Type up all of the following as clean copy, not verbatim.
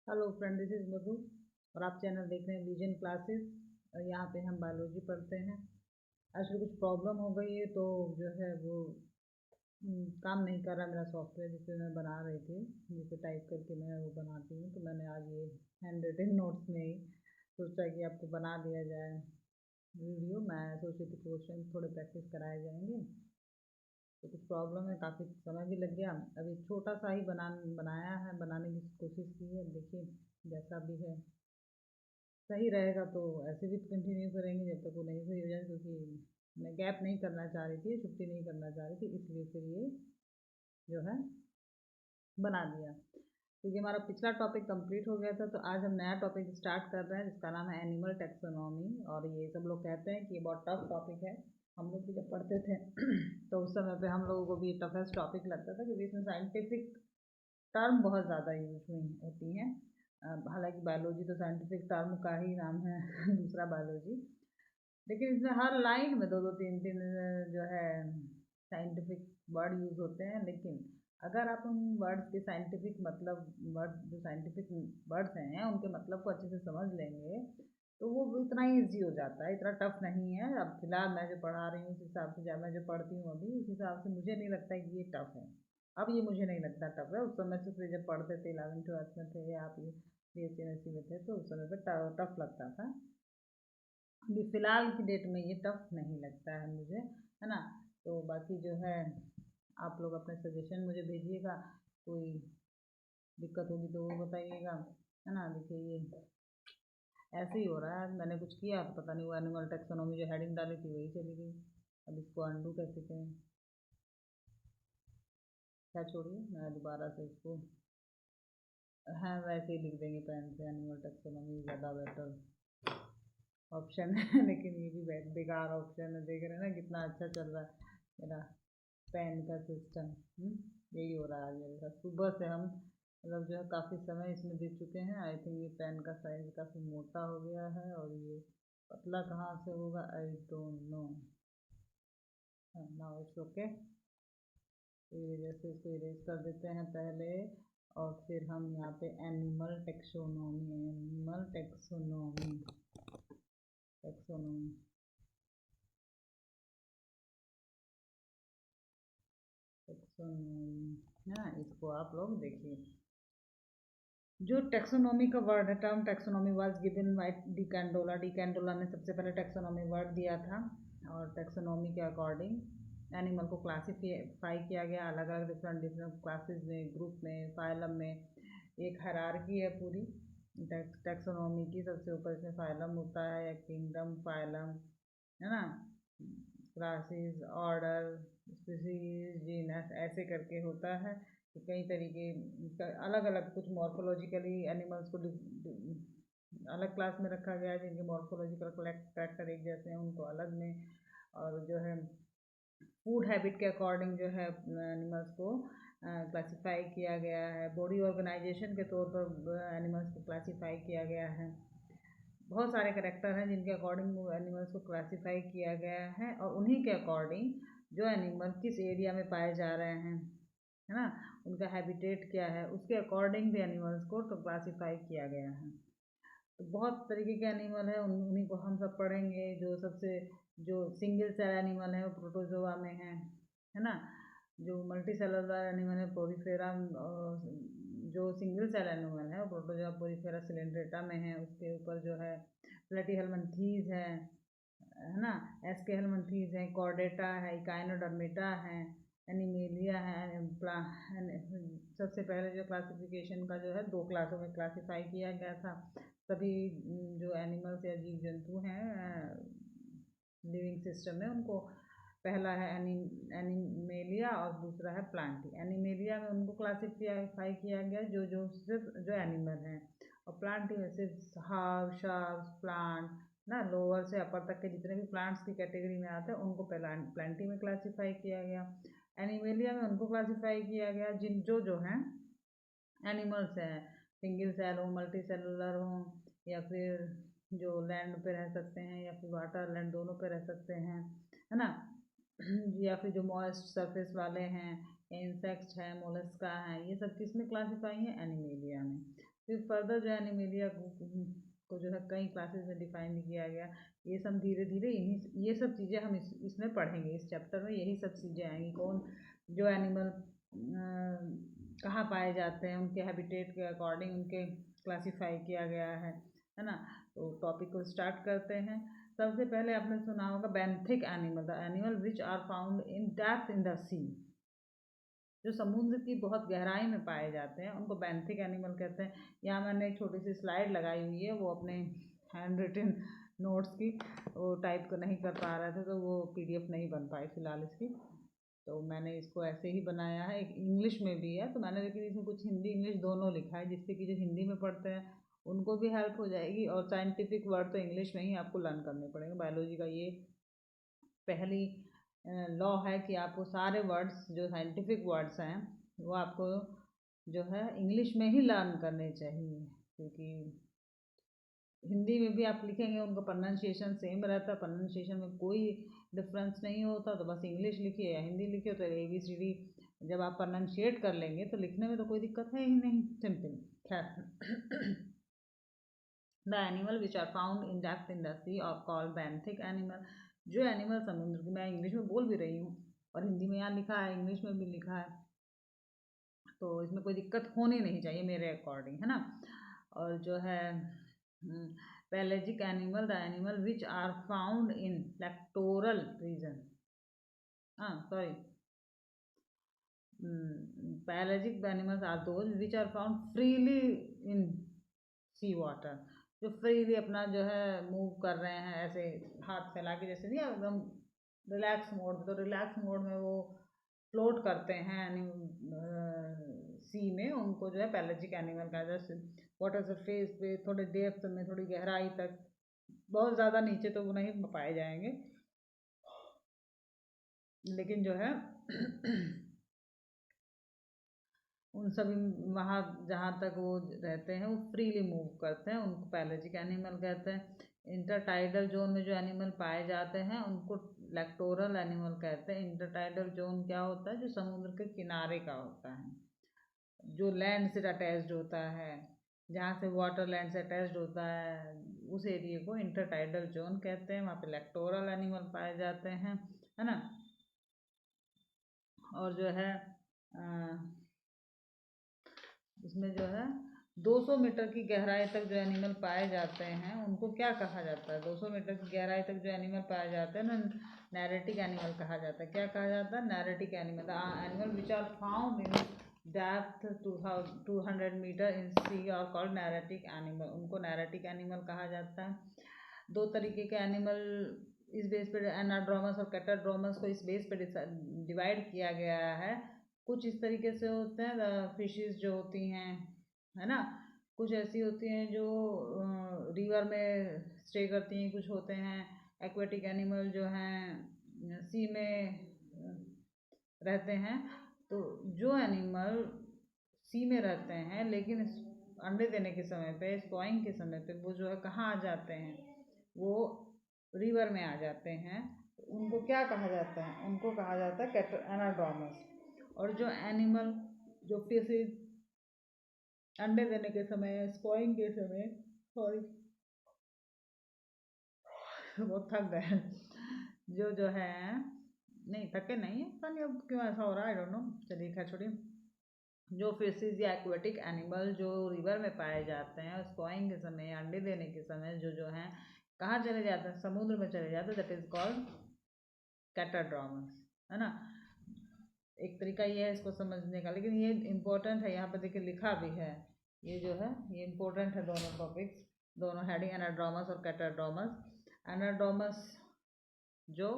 Hello friend, this is मधु और आप channel देख रहे हैं विजन क्लासेस। और यहाँ पे हम बायोलॉजी पढ़ते हैं। एक्चुअली कुछ प्रॉब्लम हो गई है तो जो है वो काम नहीं कर रहा मेरा सॉफ्टवेयर जिसपे मैं बना रही थी, जिसपे टाइप करके मैं वो बनाती हूँ। तो मैंने आज ये हैंड रिटन नोट्स में ही सोचा कि आपको बना दिया जाए वीडियो। मैं सोच रही थी क्वेश्चन थोड़े प्रैक्टिस कराए जाएंगे। तो कुछ प्रॉब्लम है, काफ़ी समय भी लग गया। अभी छोटा सा ही बनाया है, बनाने की कोशिश की है। देखिए जैसा भी है सही रहेगा तो ऐसे भी कंटिन्यू करेंगे जब तक वो नहीं सही हो जाए, क्योंकि मैं गैप नहीं करना चाह रही थी, छुट्टी नहीं करना चाह रही थी, इसलिए फिर ये जो है बना दिया। क्योंकि हमारा पिछला टॉपिक कंप्लीट हो गया था, तो आज हम नया टॉपिक स्टार्ट कर रहे हैं जिसका नाम है एनिमल टेक्सोनॉमी। और ये सब लोग कहते हैं कि ये बहुत टफ टॉपिक है। हम लोग भी जब पढ़ते थे तो उस समय पे हम लोगों को भी टफेस्ट टॉपिक लगता था, क्योंकि इसमें साइंटिफिक टर्म बहुत ज़्यादा यूज हुई होती हैं। हालांकि बायोलॉजी तो साइंटिफिक टर्म का ही नाम है दूसरा बायोलॉजी, लेकिन इसमें हर लाइन में दो दो तीन तीन जो है साइंटिफिक वर्ड यूज होते हैं। लेकिन अगर आप उन वर्ड्स के साइंटिफिक मतलब, वर्ड जो साइंटिफिक वर्ड्स हैं उनके मतलब को अच्छे से समझ लेंगे तो वो इतना ही ईजी हो जाता है, इतना टफ नहीं है। अब फिलहाल मैं जो पढ़ा रही हूँ उस हिसाब से, जब मैं जो पढ़ती हूँ अभी उस हिसाब से मुझे नहीं लगता कि ये टफ है। अब ये मुझे नहीं लगता टफ है। उस समय से फिर जब पढ़ते थे 11th 12th में थे, या आप ये BSc में थे, तो उस समय पे टफ लगता था। अभी फ़िलहाल की डेट में ये टफ नहीं लगता है मुझे, है ना। तो बाकी जो है आप लोग अपने सजेशन मुझे भेजिएगा, कोई दिक्कत होगी तो वो बताइएगा, है ना। देखिए ये ऐसे ही हो रहा है, मैंने कुछ किया तो पता नहीं वो एनिमल टेक्सोनॉमी जो हेडिंग डाली थी वही चली गई। अब इसको अंडू कैसे करें? क्या, छोड़िए, मैं दोबारा से इसको, हाँ वैसे ही लिख देंगे पेन से, एनिमल टेक्सोनॉमी ज़्यादा बेटर ऑप्शन है लेकिन ये भी बेकार ऑप्शन है। देख रहे हैं ना कितना अच्छा चल रहा है मेरा पेन का सिस्टम। यही हो रहा है आज मेरे साथ। सुबह से हम मतलब जो है काफ़ी समय इसमें दे चुके हैं। आई थिंक ये पेन का साइज काफ़ी मोटा हो गया है और ये पतला कहाँ से होगा, I don't know. Now it's okay. तो ये जैसे इसको इरेज कर देते हैं पहले, और फिर हम यहाँ पे animal taxonomy, animal taxonomy, taxonomy, taxonomy, हाँ इसको आप लोग देखिए। जो टेक्सोनॉमी का वर्ड है, term taxonomy was given by de Candolle. De Candolle ने सबसे पहले टेक्सोनॉमी वर्ड दिया था। और टेक्सोनॉमी के अकॉर्डिंग एनिमल को क्लासीफाई किया गया अलग अलग डिफरेंट डिफरेंट क्लासेस में, ग्रुप में, फाइलम में। एक हायरार्की है पूरी टेक्सोनॉमी की। सबसे ऊपर इसमें फाइलम होता है, या किंगडम, फाइलम, है ना, क्लासेस, ऑर्डर, स्पीसीज, जीनस, ऐसे करके होता है। कि कई तरीके का अलग अलग, कुछ मॉर्फोलॉजिकली एनिमल्स को अलग क्लास में रखा गया है, जिनके मॉर्फोलॉजिकल कैरेक्टर एक जैसे हैं उनको अलग में। और जो है फूड हैबिट के अकॉर्डिंग जो है एनिमल्स को क्लासिफाई किया गया है। बॉडी ऑर्गेनाइजेशन के तौर पर एनिमल्स को क्लासिफाई किया गया है। बहुत सारे करेक्टर हैं जिनके अकॉर्डिंग एनिमल्स को क्लासिफाई किया गया है, और उन्हीं के अकॉर्डिंग जो एनिमल किस एरिया में पाए जा रहे हैं, है ना, उनका हैबिटेट क्या है, उसके अकॉर्डिंग भी एनिमल्स को तो क्लासिफाई किया गया है। तो बहुत तरीके के एनिमल है, उन्हीं को हम सब पढ़ेंगे। जो सबसे जो सिंगल सेल एनिमल है वो प्रोटोजोआ में है ना। जो मल्टी सेलुलर एनिमल है पोरीफेरा, जो सिंगल सेल एनिमल है वो प्रोटोजोआ पोरीफेरा सिलेंड्रेटा में है। उसके ऊपर जो है प्लेटीहेल्मिन्थीज है ना, एस्केहेल्मिन्थीज है, कॉर्डेटा है, इकाइनोडर्मेटा है, एनिमेलिया है। सबसे पहले जो क्लासिफिकेशन का जो है 2 क्लासों में क्लासिफाई किया गया था। सभी जो एनिमल्स या जीव जंतु हैं लिविंग सिस्टम में, उनको पहला है एनिमेलिया और दूसरा है प्लांटी। एनिमेलिया में उनको क्लासिफाई किया गया जो जो सिर्फ जो एनिमल हैं, और प्लांटी में सिर्फ हर्ब, श्रब्स, प्लांट ना, लोअर से अपर तक के जितने भी प्लांट्स की कैटेगरी में आते हैं उनको प्लांटी में क्लासिफाई किया गया। एनिमेलिया में उनको क्लासिफाई किया गया जिन जो जो हैं एनिमल्स हैं, सिंगल सेल हो, मल्टी सेलुलर हो, या फिर जो लैंड पे रह सकते हैं या फिर वाटर लैंड दोनों पे रह सकते हैं, है ना, या फिर जो मॉइस्ट सरफेस वाले हैं, इंसेक्ट्स हैं, मोलस्का हैं, ये सब किस में क्लासिफाई है, एनिमेलिया में। फिर फर्दर जो एनिमेलिया को जो है कई क्लासेस में डिफाइन किया गया। ये सब धीरे धीरे ये सब चीज़ें हम इसमें पढ़ेंगे, इस चैप्टर में यही सब चीज़ें आएंगी। कौन जो एनिमल कहाँ पाए जाते हैं, उनके हैबिटेट के अकॉर्डिंग उनके क्लासीफाई किया गया है ना। तो टॉपिक को स्टार्ट करते हैं। सबसे पहले आपने सुना होगा benthic animal, the animal which are found in depth in the sea. जो समुद्र की बहुत गहराई में पाए जाते हैं उनको बेंथिक एनिमल कहते हैं। यहाँ मैंने एक छोटी सी स्लाइड लगाई हुई है, वो अपने हैंड रिटन नोट्स की वो टाइप को नहीं कर पा रहे थे तो वो PDF नहीं बन पाई फिलहाल इसकी, तो मैंने इसको ऐसे ही बनाया है। एक इंग्लिश में भी है तो मैंने, लेकिन इसमें कुछ हिंदी इंग्लिश दोनों लिखा है जिससे कि जो हिंदी में पढ़ते हैं उनको भी हेल्प हो जाएगी, और साइंटिफिक वर्ड तो इंग्लिश में ही आपको लर्न करने पड़ेंगे। बायोलॉजी का ये पहली लॉ है कि आपको सारे वर्ड्स जो साइंटिफिक वर्ड्स हैं वो आपको जो है इंग्लिश में ही लर्न करने चाहिए, क्योंकि हिंदी में भी आप लिखेंगे उनका प्रोनाउंसिएशन सेम रहता है, प्रोनाउंसिएशन में कोई डिफरेंस नहीं होता। तो बस इंग्लिश लिखिए या हिंदी लिखिए तो ABCD जब आप प्रोनाउंशिएट कर लेंगे तो लिखने में तो कोई दिक्कत है ही नहीं, सिंपल। खैर, the animal which are found in depth in the sea और कॉल्ड बेंथिक एनिमल। जो एनिमल समुद्र की, मैं इंग्लिश में बोल भी रही हूँ और हिंदी में यहाँ लिखा है, इंग्लिश में भी लिखा है, तो इसमें कोई दिक्कत होनी नहीं चाहिए मेरे अकॉर्डिंग, है ना। और जो है pelagic animal, the animal which are found in littoral region, हाँ sorry, pelagic animals are those which are found freely in sea water. जो फ्रीली अपना जो है मूव कर रहे हैं ऐसे हाथ फैला के, जैसे नहीं एकदम रिलैक्स मोड, तो रिलैक्स मोड में वो फ्लोट करते हैं सी में, उनको जो है पैलेजिक एनिमल का, जैसे वाटर सरफेस पे थोड़े डेप्थ में, थोड़ी गहराई तक, बहुत ज़्यादा नीचे तो वो नहीं पाए जाएंगे, लेकिन जो है उन सभी वहाँ जहाँ तक वो रहते हैं वो फ्रीली मूव करते हैं, उनको पैलेजिक एनिमल कहते हैं। इंटरटाइडल जोन में जो एनिमल पाए जाते हैं उनको लेक्टोरल एनिमल कहते हैं। इंटरटाइडल जोन क्या होता है, जो समुद्र के किनारे का होता है, जो लैंड से अटैच्ड होता है, जहाँ से वाटर लैंड से अटैच्ड होता है, उस एरिया को इंटरटाइडल जोन कहते हैं। वहाँ पे लेक्टोरल एनिमल पाए जाते हैं, है ना। और जो है इसमें जो है 200 मीटर की गहराई तक जो एनिमल पाए जाते हैं उनको क्या कहा जाता है, 200 मीटर की गहराई तक जो एनिमल पाए जाते हैं ना, नैरेटिक एनिमल कहा जाता है। क्या कहा जाता है, neritic animal. Animal which are found in depth 200 metre in sea are called neritic animal, उनको नैरेटिक एनिमल कहा जाता है। दो तरीके के एनिमल इस बेस पर, एनाड्रोमस और कैटाड्रोमस को इस बेस पर डिवाइड किया गया है। कुछ इस तरीके से होते हैं फिशेस जो होती हैं, है ना, कुछ ऐसी होती हैं जो रिवर में स्टे करती हैं, कुछ होते हैं एक्वेटिक एनिमल जो हैं सी में रहते हैं। तो जो एनिमल सी में रहते हैं लेकिन अंडे देने के समय पे, स्पॉइंग के समय पे वो जो है कहाँ आ जाते हैं, वो रिवर में आ जाते हैं, उनको क्या कहा जाता है, उनको कहा जाता है एनाड्रोमस। और जो एनिमल, जो फिशेज अंडे देने के समय, स्पॉइंग के समय, सॉरी बहुत थक गए, जो है नहीं थके नहीं है, पता नहीं अब क्यों ऐसा हो रहा है, आई डोंट नो, चलिए खैर छोड़िए। जो फिशेज या एक्वेटिक एनिमल जो रिवर में पाए जाते हैं, स्पॉइंग के समय, अंडे देने के समय जो हैं कहाँ चले जाते हैं, समुद्र में चले जाते हैं, दैट इज कॉल्ड कैटाड्रोमस, है ना। एक तरीका ये है इसको समझने का, लेकिन ये इम्पोर्टेंट है, यहाँ पर देखिए लिखा भी है, ये जो है ये इम्पोर्टेंट है, दोनों टॉपिक्स, दोनों हेडिंग, एनाड्रोमस और कैटाड्रोमस। एनाड्रोमस जो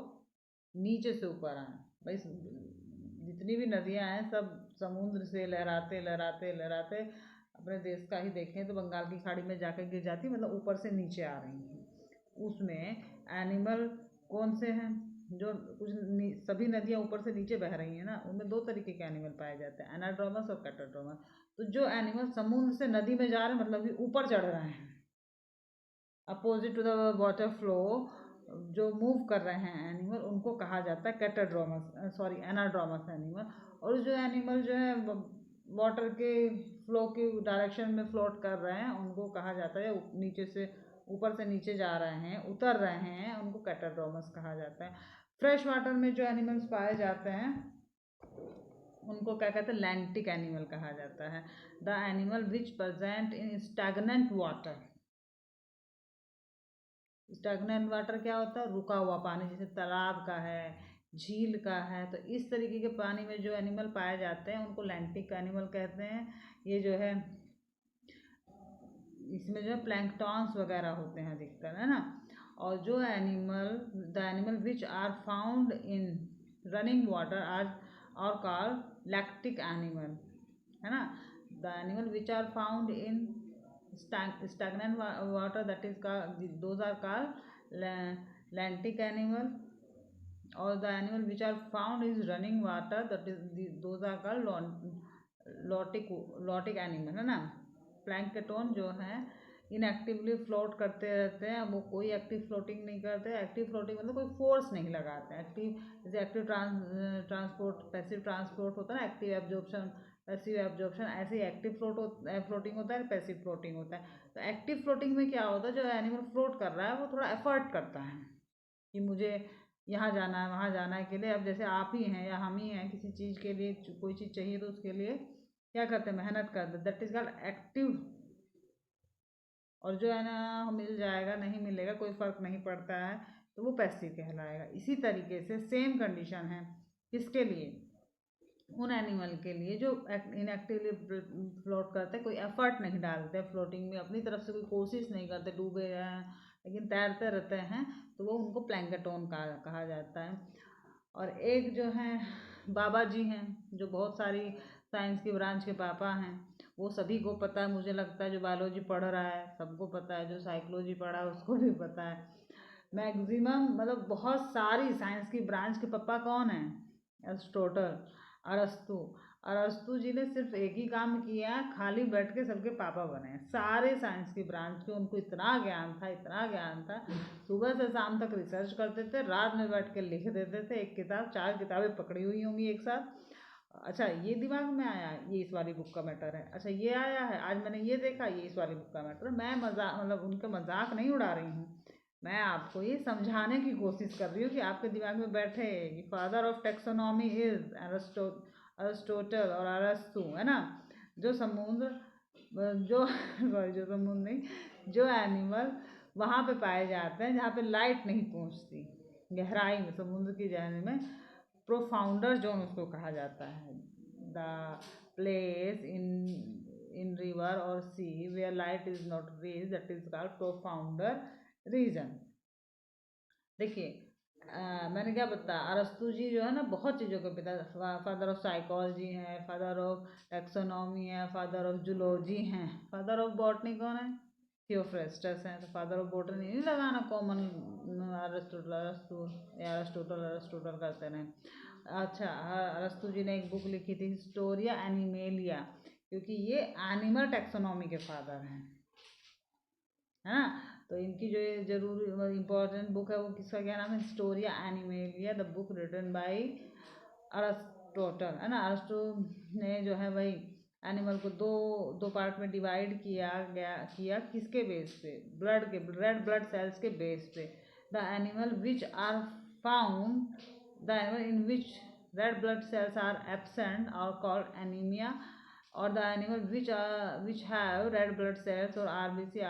नीचे से ऊपर आए, भाई जितनी भी नदियाँ हैं सब समुद्र से लहराते लहराते लहराते, अपने देश का ही देखें तो बंगाल की खाड़ी में जाकर गिर जाती, मतलब ऊपर से नीचे आ रही हैं। उसमें एनिमल कौन से हैं, जो कुछ सभी नदियाँ ऊपर से नीचे बह रही हैं ना, उनमें दो तरीके के एनिमल पाए जाते हैं, एनाड्रोमस और कैटाड्रोमस। तो जो एनिमल समुद्र से नदी में जा रहे हैं, मतलब कि ऊपर चढ़ रहे हैं, opposite to the water flow, जो मूव कर रहे हैं एनिमल, उनको कहा जाता है कैटाड्रोमस, सॉरी एनाड्रोमस एनिमल। और जो एनिमल जो है वाटर के फ्लो की डायरेक्शन में फ्लोट कर रहे हैं उनको कहा जाता है, नीचे से ऊपर से नीचे जा रहे हैं, उतर रहे हैं, उनको कैटाड्रोमस कहा जाता है। फ्रेश वाटर में जो एनिमल्स पाए जाते हैं उनको क्या कहते हैं, लैंटिक एनिमल कहा जाता है। The animal which present in stagnant water. Stagnant water क्या होता है, रुका हुआ पानी, जैसे तालाब का है, झील का है, तो इस तरीके के पानी में जो एनिमल पाए जाते हैं उनको लैंटिक एनिमल कहते हैं। ये जो है इसमें जो है प्लैंक्टॉन्स वगैरह होते हैं अधिकतर, है ना। और जो animal, the animal which are found in running water are are called lactic animal, है ना। The animal which are found in stagnant water, that is called, those are called lentic animal. Or the animal which are found is running water, that is those are called lotic animal, है ना। Plankton जो है इनएक्टिवली float करते रहते हैं, वो कोई active floating नहीं करते। एक्टिव फ्लोटिंग मतलब कोई फोर्स नहीं लगाते हैं। एक्टिव जैसे एक्टिव ट्रांसपोर्ट, पैसिव ट्रांसपोर्ट होता है ना, एक्टिव एब्जॉर्प्शन, पैसिव एब्जॉर्प्शन, ऐसे ही एक्टिव फ्लोटिंग होता है, पैसिव फ्लोटिंग होता है। तो एक्टिव फ्लोटिंग में क्या होता है, जो एनिमल फ्लोट कर रहा है वो थोड़ा एफर्ट करता है कि मुझे यहाँ जाना है वहाँ जाना है के लिए। अब जैसे आप ही हैं या हम ही हैं, किसी चीज़ के लिए कोई चीज़ चाहिए तो उसके लिए क्या करते हैं, मेहनत करते हैं, दैट इज कॉल्ड एक्टिव। और जो है ना मिल जाएगा नहीं मिलेगा कोई फ़र्क नहीं पड़ता है, तो वो पैसिव कहलाएगा। इसी तरीके से सेम कंडीशन है किसके लिए, उन एनिमल के लिए जो इनएक्टिवली फ्लोट करते हैं, कोई एफर्ट नहीं डालते फ्लोटिंग में, अपनी तरफ से कोई कोशिश नहीं करते, डूबे हैं लेकिन तैरते रहते हैं, तो वो उनको प्लैंकटन कहा जाता है। और एक जो है बाबा जी हैं, जो बहुत सारी साइंस की ब्रांच के पापा हैं, वो सभी को पता है, मुझे लगता है जो बायोलॉजी पढ़ रहा है सबको पता है, जो साइकोलॉजी पढ़ा है उसको भी पता है। मैक्सिमम मतलब बहुत सारी साइंस की ब्रांच के पापा कौन हैं, एरिस्टोटल, अरस्तु। अरस्तु जी ने सिर्फ एक ही काम किया, खाली बैठ के सबके पापा बने। सारे साइंस की ब्रांच के उनको इतना ज्ञान था, इतना ज्ञान था, सुबह से शाम तक रिसर्च करते थे, रात में बैठ के लिख देते थे। एक किताब, 4 किताबें पकड़ी हुई होंगी एक साथ। अच्छा ये दिमाग में आया, ये इस वाली बुक का मैटर है, अच्छा ये आया है, आज मैंने ये देखा, ये इस वाली बुक का मैटर है। मैं मजाक मतलब उनका मजाक नहीं उड़ा रही हूँ, मैं आपको ये समझाने की कोशिश कर रही हूँ कि आपके दिमाग में बैठे कि father of taxonomy is Aristotle और अरस्तु, है ना। जो समुद्र जो सॉरी जो समुद्र नहीं, जो एनिमल वहाँ पे पाए जाते हैं जहाँ पे लाइट नहीं पहुँचती, गहराई में, समुद्र की गहराई में, प्रोफाउंडर जोन उसको कहा जाता है। द प्लेस इन रिवर और sea where light is not reach, that is called profundal region. देखिए मैंने क्या बताया, अरस्तु जी जो है ना बहुत चीज़ों के पिता, फादर ऑफ साइकोलॉजी हैं, फादर ऑफ टेक्सोनॉमी है, फादर ऑफ जूलॉजी हैं, फादर ऑफ बॉटनी कौन है, थियोफ्रेस्टस हैं। तो फादर ऑफ बॉटनी नहीं लगाना कॉमन, अरिस्टोटल अरस्तु या अरिस्टोटल अरिस्टोटल करते रहे। अच्छा अरस्तु जी ने एक बुक लिखी थी हिस्टोरिया एनिमेलिया, क्योंकि ये एनिमल टेक्सोनॉमी के फादर हैं, है ना। तो इनकी जो ये जरूरी इम्पोर्टेंट बुक है वो किसका क्या नाम है, Historia Animalia, the book written by Aristotle, है ना। अरिस्टो ने जो है भाई एनिमल को दो पार्ट में डिवाइड किया किसके बेस पे, ब्लड के, रेड ब्लड सेल्स के बेस पे। The animal which are found, the animal in which red blood cells are absent are called anaemia, और the animal which have red blood cells और RBC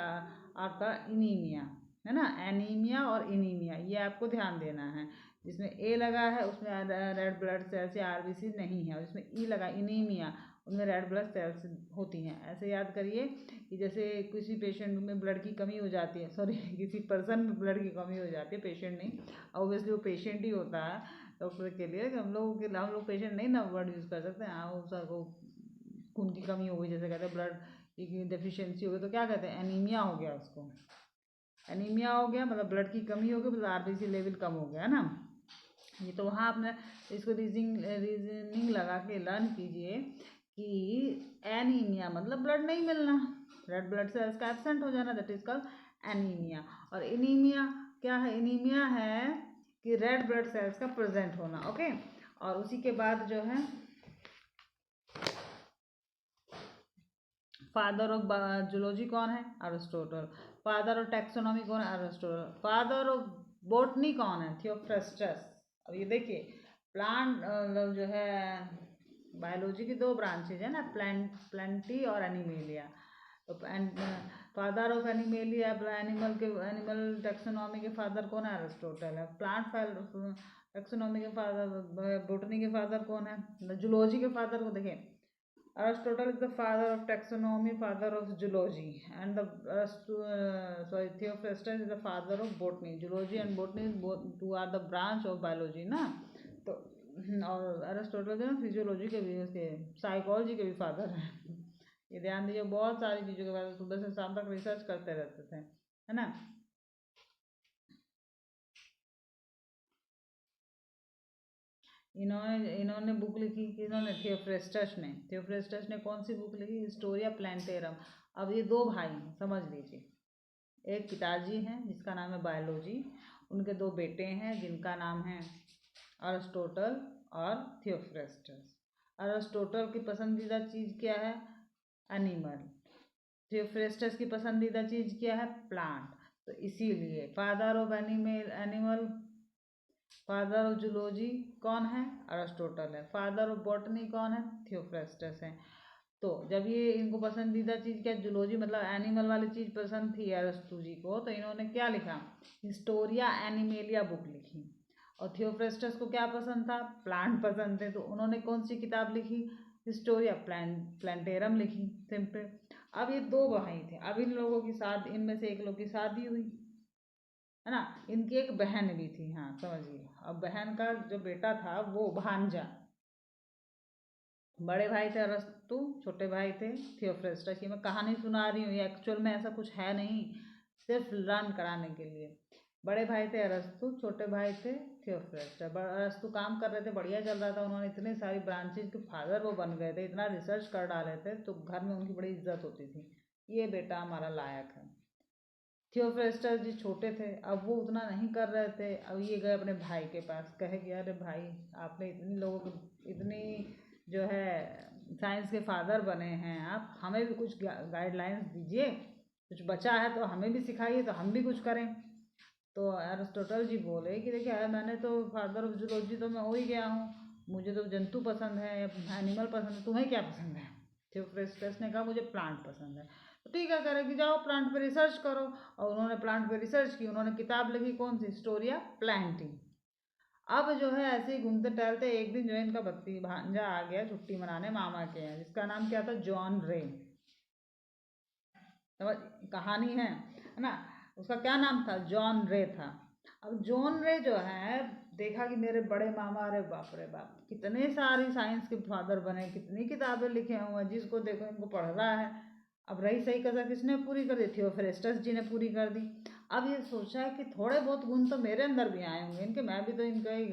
आपका anaemia, है ना। Anaemia और anaemia ये आपको ध्यान देना है। जिसमें ए लगा है उसमें रेड ब्लड सेल्स या आरबीसी नहीं है, और जिसमें ई लगा इनीमिया उनमें रेड ब्लड सेल्स होती हैं। ऐसे याद करिए कि जैसे किसी पेशेंट में ब्लड की कमी हो जाती है, सॉरी किसी पर्सन में ब्लड की कमी हो जाती है, पेशेंट नहीं, ऑब्वियसली वो पेशेंट ही होता है डॉक्टर के लिए, हम लोग पेशेंट नहीं ना वर्ड यूज़ कर सकते हैं। हाँ उसको खून की कमी हो गई, जैसे कहते हैं ब्लड की डेफिशिएंसी हो गई, तो क्या कहते हैं, एनीमिया हो गया, उसको एनीमिया हो गया, मतलब ब्लड की कमी हो गई, मतलब आरबीसी लेवल कम हो गया, है ना। ये तो वहाँ आपने इसको रीजनिंग लगा के लर्न कीजिए कि एनीमिया मतलब ब्लड नहीं मिलना, रेड ब्लड सेल्स का एब्सेंट हो जाना, दैट इज कॉल्ड एनीमिया। और एनीमिया क्या है, एनीमिया है कि रेड ब्लड सेल्स का प्रेजेंट होना, ओके। और उसी के बाद जो है फादर ऑफ जूलॉजी कौन है? अरिस्टोटल। फादर ऑफ टैक्सोनॉमी कौन है? अरिस्टोटल। फादर ऑफ बोटनी कौन है? थियोफ्रास्टस। अब ये देखिए, प्लांट जो है बायोलॉजी की दो ब्रांचेज है ना, प्लांटी और एनिमेलिया। तो father of animalia, animal taxonomy के फादर कौन है? अरिस्टोटल है। प्लांट टैक्सोनॉमी के फादर, बोटनी के फादर कौन है? जूलॉजी के फादर को देखें, Aristotle is the father of taxonomy, father of zoology, and Theophrastus is the father of botany. Zoology and botany both two are the branch of biology ना। तो और Aristotle जो फिजियोलॉजी के भी, उसके साइकोलॉजी के भी फादर हैं। ये ध्यान दीजिए, बहुत सारी चीज़ों के बारे में सुबह से शाम तक रिसर्च करते रहते थे, है ना। इन्होंने बुक लिखी कि इन्होंने थियोफ्रेस्टस ने कौन सी बुक लिखी? Historia plantarum. अब ये दो भाई हैं, समझ लीजिए, एक पिताजी हैं जिसका नाम है बायोलॉजी, उनके दो बेटे हैं जिनका नाम है अरिस्टोटल और थियोफ्रेस्टस। अरिस्टोटल की पसंदीदा चीज़ क्या है? एनिमल। थियोफ्रेस्टस की पसंदीदा चीज़ क्या है? प्लांट। तो इसीलिए father of animal, father of zoology कौन है? अरिस्टोटल है। फादर ऑफ बॉटनी कौन है? थियोफ्रास्टस है। तो जब ये इनको पसंदीदा चीज़ क्या, जूलॉजी मतलब एनिमल वाली चीज़ पसंद थी अरिस्टो जी को, तो इन्होंने क्या लिखा? हिस्टोरिया एनिमेलिया बुक लिखी। और थियोफ्रास्टस को क्या पसंद था? प्लांट पसंद थे, तो उन्होंने कौन सी किताब लिखी? हिस्टोरिया प्लांटेरम लिखी, सिंपल। अब ये दो भाई थे, अब इन लोगों की शादी, इनमें से एक लोग की शादी हुई, है ना। इनकी एक बहन भी थी, हाँ समझिए। अब बहन का जो बेटा था वो भांजा। बड़े भाई थे अरस्तु, छोटे भाई थे थियोफ्रेस्टस। ये मैं कहानी सुना रही हूँ, ये एक्चुअल में ऐसा कुछ है नहीं, सिर्फ लर्न कराने के लिए। बड़े भाई थे अरस्तु, छोटे भाई थे थियोफ्रेस्टस। अरस्तु काम कर रहे थे, बढ़िया चल रहा था, उन्होंने इतने सारी ब्रांचेज के फादर वो बन गए थे, इतना रिसर्च कर डाले थे, तो घर में उनकी बड़ी इज्जत होती थी, ये बेटा हमारा लायक है। थियोफ्रेस्टस जी छोटे थे, अब वो उतना नहीं कर रहे थे। अब ये गए अपने भाई के पास, कहे कि अरे भाई, आपने इतनी लोगों को, इतनी जो है साइंस के फादर बने हैं आप, हमें भी कुछ गाइडलाइंस दीजिए, कुछ बचा है तो हमें भी सिखाइए, तो हम भी कुछ करें। तो अरिस्टोटल जी बोले कि देखिए, मैंने तो फादर ऑफ जूलॉजी तो मैं हो ही गया हूँ, मुझे तो जंतु पसंद है, एनिमल पसंद है, तुम्हें क्या पसंद है? थियोफ्रेस्टस ने कहा मुझे प्लांट पसंद है। तो ठीक है, करें कि जाओ प्लांट पे रिसर्च करो। और उन्होंने प्लांट पे रिसर्च की, उन्होंने किताब लिखी, कौन सी? Historia Plantae. अब जो है ऐसे ही घूमते टहलते एक दिन जो है इनका भांजा आ गया छुट्टी मनाने मामा के यहाँ, जिसका नाम क्या था? जॉन रे। समझ, कहानी है ना। उसका क्या नाम था? जॉन रे था। अब जॉन रे जो है, देखा कि मेरे बड़े मामा, अरे बाप रे बाप, कितने सारी साइंस के फादर बने, कितनी किताबें लिखे हुए हैं, जिसको देखो इनको पढ़ रहा है। अब रही सही कसर किसने पूरी कर दी? थियोफ्रेस्टस जी ने पूरी कर दी। अब ये सोचा है कि थोड़े बहुत गुण तो मेरे अंदर भी आए होंगे इनके, मैं भी तो इनका ही,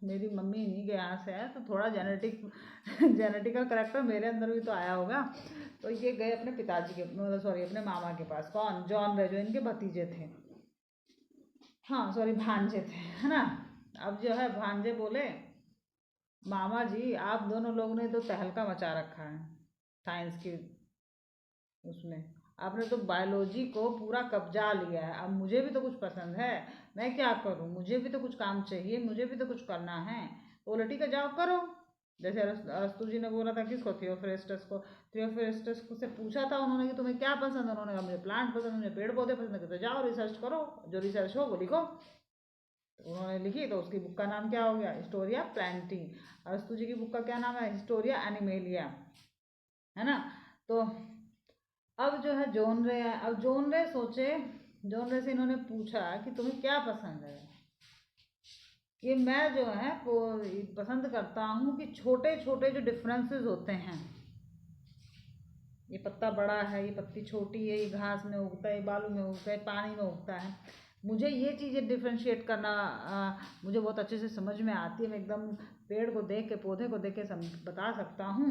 मेरी मम्मी इन्हीं के यहाँ से है, तो थोड़ा जेनेटिकल करेक्टर मेरे अंदर भी तो आया होगा। तो ये गए अपने पिताजी के, मतलब सॉरी अपने मामा के पास। कौन? जॉन रे, जो इनके भतीजे थे, हाँ सॉरी भांजे थे, है ना। अब जो है भांजे बोले, मामा जी आप दोनों लोगों ने तो तहलका मचा रखा है साइंस की उसमें, आपने तो बायोलॉजी को पूरा कब्जा लिया है, अब मुझे भी तो कुछ पसंद है, मैं क्या करूं? मुझे भी तो कुछ काम चाहिए, मुझे भी तो कुछ करना है। बोले ठीक है जाओ करो। जैसे अरस्तु जी ने बोला था किसको? थियोफ्रेस्टस को। थियोफ्रेस्टस को से पूछा था उन्होंने कि तुम्हें क्या पसंद है? उन्होंने कहा मुझे प्लांट पसंद है, मुझे पेड़ पौधे पसंद है। तो जाओ रिसर्च करो, जो रिसर्च हो वो लिखो। तो उन्होंने लिखी, तो उसकी बुक का नाम क्या हो गया? Historia Plantae. अरस्तु जी की बुक का क्या नाम है? हिस्टोरिया एनिमेलिया, है ना। तो अब जो है जॉन रे है, अब जॉन रे सोचे, जॉन रे से इन्होंने पूछा कि तुम्हें क्या पसंद है? कि मैं जो है वो पसंद करता हूँ कि छोटे छोटे जो डिफरेंसेस होते हैं, ये पत्ता बड़ा है, ये पत्ती छोटी है, ये घास में उगता है, बालू में उगता है, पानी में उगता है, मुझे ये चीज़ें डिफ्रेंशिएट करना मुझे बहुत अच्छे से समझ में आती है। मैं एकदम पेड़ को देख के, पौधे को देख के बता सकता हूँ,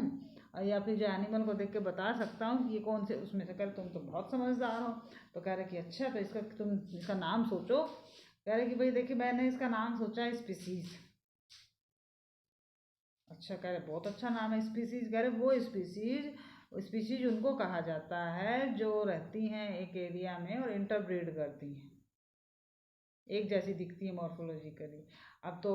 या फिर जो एनिमल को देख के बता सकता हूँ कि ये कौन से उसमें से। कह तुम तो बहुत समझदार हो। तो कह रहे कि अच्छा, तो इसका नाम सोचो। कह रहे कि भाई देखिए मैंने इसका नाम सोचा है स्पीसीज। अच्छा, कह रहे बहुत अच्छा नाम है स्पीसीज। कह रहे वो स्पीसीज स्पीशीज उनको कहा जाता है जो रहती हैं एक एरिया में और इंटरब्रीड करती हैं, एक जैसी दिखती है मॉर्फोलॉजिकली। अब तो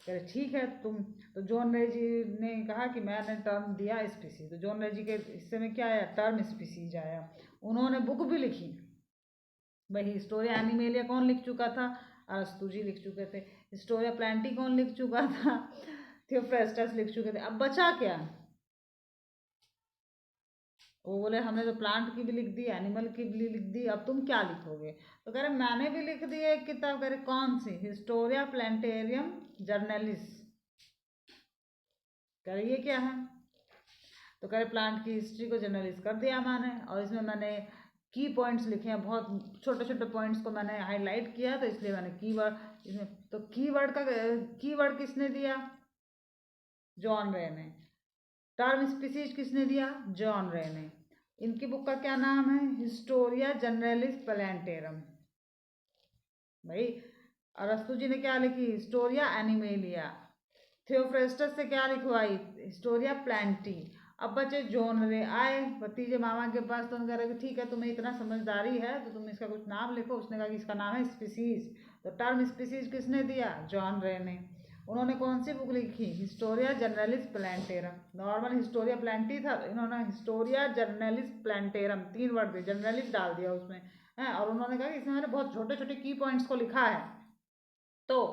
कह ठीक है तुम, तो जॉन रे जी ने कहा कि मैंने टर्म दिया स्पीसीज, तो जॉन रे जी के हिस्से में क्या आया, टर्म स्पीसीज आया। उन्होंने बुक भी लिखी भाई। हिस्टोरिया एनिमेलिया कौन लिख चुका था, अरस्तु जी लिख चुके थे। हिस्टोरिया प्लांटी कौन लिख चुका था, थियोफ्रेस्टस लिख चुके थे। अब बचा क्या, वो बोले हमने तो प्लांट की भी लिख दी, एनिमल की भी लिख दी, अब तुम क्या लिखोगे। तो कह रहे मैंने भी लिख दी एक किताब, कह रहे कौन सी, हिस्टोरिया प्लांटेरियम जर्नलिस। कह रहे ये क्या है, तो कह रहे प्लांट की हिस्ट्री को जर्नलिस्ट कर दिया मैंने, और इसमें मैंने की पॉइंट्स लिखे हैं, बहुत छोटे छोटे पॉइंट्स को मैंने हाईलाइट किया, तो इसलिए मैंने कीवर्ड इसमें, तो कीवर्ड किसने दिया, जॉन रे ने। टर्म स्पीसीज किसने दिया, जॉन रे ने। इनकी बुक का क्या नाम है, हिस्टोरिया जनरलिस प्लांटेरम। भाई अरस्तु जी ने क्या लिखी, हिस्टोरिया एनिमेलिया। थियोफ्रेस्टस से क्या लिखवाई, हिस्टोरिया प्लांटी। अब बचे जॉन रे, आए भतीजे मामा के पास, तो उन्होंने कहा कि ठीक है तुम्हें इतना समझदारी है तो तुम इसका कुछ नाम लिखो। उसने कहा कि इसका नाम है स्पीसीज। तो टर्म स्पीसीज किसने दिया, जॉन रे ने। उन्होंने कौन सी बुक लिखी, Historia Generalis Plantarum. Normal Historia Plantae था, इन्होंने हिस्टोरिया जनरलिस प्लांटेरम, 3 वर्ड दिए, जनरलिस डाल दिया उसमें है। और उन्होंने कहा कि इसमें मैंने बहुत छोटे छोटे की पॉइंट्स को लिखा है। तो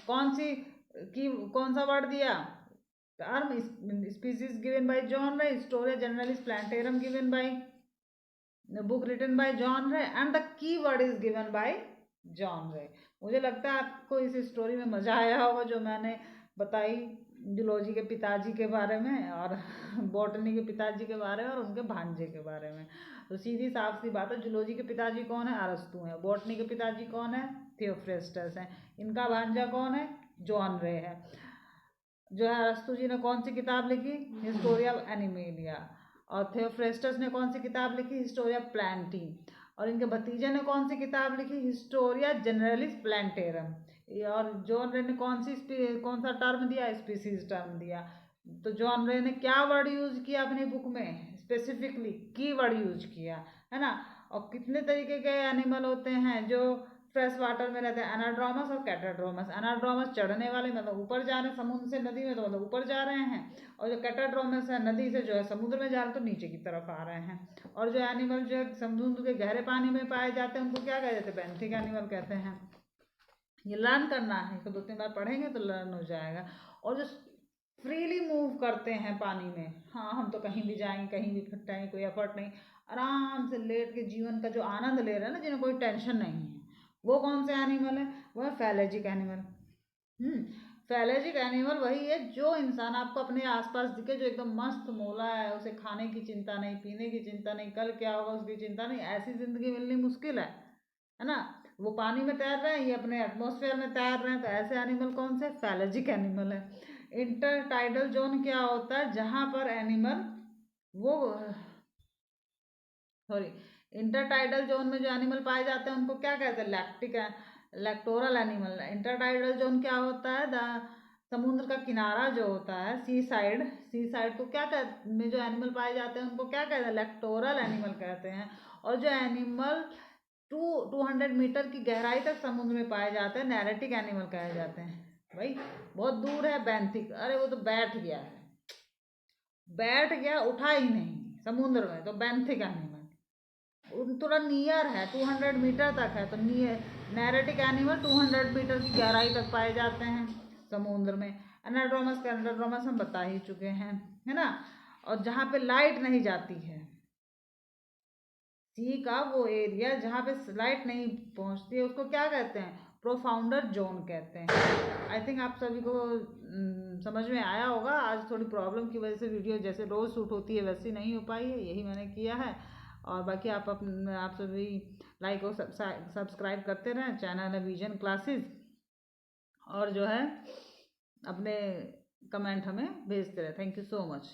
कौन सी की, कौन सा वर्ड दिया, term species given by John Ray, Historia Generalis Plantarum given by, book written by John Ray, and the key word is given by John Ray. मुझे लगता है आपको इस स्टोरी में मज़ा आया होगा जो मैंने बताई जूलॉजी के पिताजी के बारे में और बॉटनी के पिताजी के बारे में और उनके भांजे के बारे में। तो सीधी साफ सी बात है, जूलॉजी के पिताजी कौन है, अरस्तु है। बॉटनी के पिताजी कौन है, थियोफ्रेस्टस है। इनका भांजा कौन है, जॉन रे है। जो है अरस्तु जी ने कौन सी किताब लिखी, हिस्टोरिया एनिमेलिया। और थियोफ्रेस्टस ने कौन सी किताब लिखी, हिस्टोरिया प्लांटी। और इनके भतीजे ने कौन सी किताब लिखी, हिस्टोरिया जनरलिस प्लांटेरम। और जॉन रे ने कौन सा टर्म दिया, स्पीसीज टर्म दिया। तो जॉन रे ने क्या वर्ड यूज किया अपनी बुक में, स्पेसिफिकली की वर्ड यूज किया, है ना। और कितने तरीके के एनिमल होते हैं जो फ्रेश वाटर में रहते हैं, एनाड्रोमस और कैटाड्रोमस। एनाड्रोमस चढ़ने वाले, मतलब ऊपर जा रहे हैं समुद्र से नदी में, तो मतलब ऊपर जा रहे हैं। और जो कैटाड्रोमस है, नदी से जो है समुद्र में जा रहे हैं, तो नीचे की तरफ आ रहे हैं। और जो एनिमल जो है समुद्र के गहरे पानी में पाए जाते हैं, उनको क्या कहते हैं, बेंथिक एनिमल कहते हैं। ये लर्न करना है, इसको 2-3 बार पढ़ेंगे तो लर्न हो जाएगा। और जो फ्रीली मूव करते हैं पानी में, हाँ हम तो कहीं भी जाएंगे, कहीं भी फटाएंगे, कोई एफर्ट नहीं, आराम से लेट के जीवन का जो आनंद ले रहे हैं ना, जिन्हें कोई टेंशन नहीं है, वो कौन से एनिमल है, वो है फैलेजिक एनिमल। फैलेजिक एनिमल वही है जो इंसान आपको अपने आसपास दिखे, जो एकदम मस्त मोला है, उसे खाने की चिंता नहीं, पीने की चिंता नहीं, कल क्या होगा उसकी चिंता नहीं। ऐसी जिंदगी मिलनी मुश्किल है ना। वो पानी में तैर रहे हैं, ये अपने एटमॉस्फेयर में तैर रहे हैं। तो ऐसे एनिमल कौन से, फैलेजिक एनिमल है। इंटरटाइडल जोन क्या होता है, जहाँ पर एनिमल वो, सॉरी, इंटरटाइडल जोन में जो एनिमल पाए जाते हैं उनको क्या कहते हैं, लैक्टोरल एनिमल। इंटरटाइडल जोन क्या होता है, समुद्र का किनारा जो होता है, सी साइड को क्या कहते में जो एनिमल पाए जाते हैं उनको क्या कहते हैं, लैक्टोरल एनिमल कहते हैं। और जो एनिमल 200 मीटर की गहराई तक समुद्र में पाए जाते हैं, नैरेटिक एनिमल कहे जाते हैं। भाई बहुत दूर है बेंथिक, अरे वो तो बैठ गया उठा ही नहीं समुद्र में, तो बेंथिक एनिमल। थोड़ा नियर है, 200 मीटर तक है, तो नैरेटिक एनिमल 200 मीटर की गहराई तक पाए जाते हैं समुद्र में। एनाड्रोमस हम बता ही चुके हैं, है ना। और जहाँ पे लाइट नहीं जाती है, सी का वो एरिया जहाँ पे लाइट नहीं पहुँचती है, उसको क्या कहते हैं, प्रोफाउंडर जोन कहते हैं। आई थिंक आप सभी को समझ में आया होगा। आज थोड़ी प्रॉब्लम की वजह से वीडियो जैसे रोज़ शूट होती है वैसी नहीं हो पाई है, यही मैंने किया है। और बाकी आप सभी लाइक और सब्सक्राइब करते रहें, चैनल है विजन क्लासेस। और जो है अपने कमेंट हमें भेजते रहे। Thank you so much.